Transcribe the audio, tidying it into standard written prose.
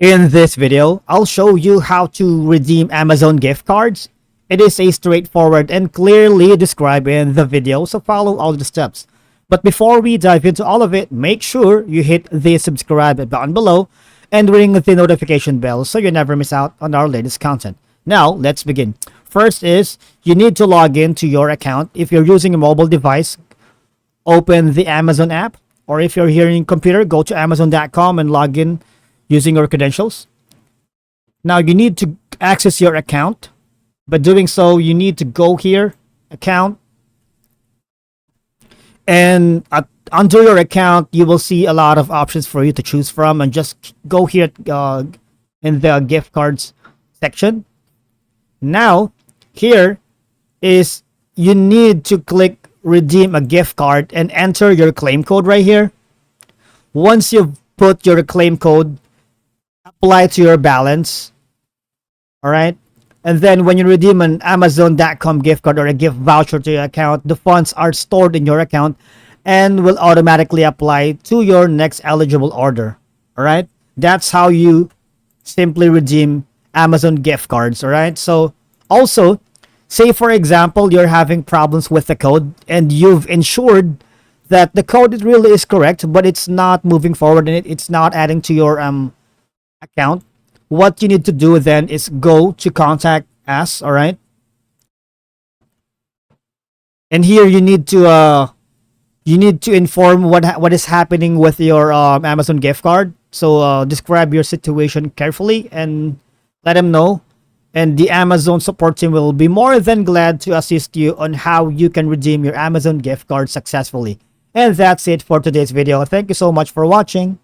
In this video, I'll show you how to redeem Amazon gift cards. It is a straightforward and clearly described in the video, so follow all the steps. But before we dive into all of it, make sure you hit the subscribe button below and ring the notification bell so you never miss out on our latest content. Now, let's begin. First is, you need to log in to your account. If you're using a mobile device, open the Amazon app, or if you're here in computer, go to amazon.com and log in using your credentials. Now you need to access your account. By doing so, you need to go here, account, and under your account, you will see a lot of options for you to choose from, and just go here in the gift cards section. Now, here is you need to click redeem a gift card and enter your claim code right here. Once you've put your claim code, apply to your balance. All right. And then when you redeem an Amazon.com gift card or a gift voucher to your account, the funds are stored in your account and will automatically apply to your next eligible order. All right. That's how you simply redeem Amazon gift cards. All right. So also, say for example, you're having problems with the code and you've ensured that the code really is correct, but it's not moving forward and it's not adding to your account. What you need to do then is go to contact us. All right, and here you need to inform what is happening with your Amazon gift card. So describe your situation carefully and let them know, and the Amazon support team will be more than glad to assist you on how you can redeem your Amazon gift card successfully. And that's it for today's video. Thank you so much for watching.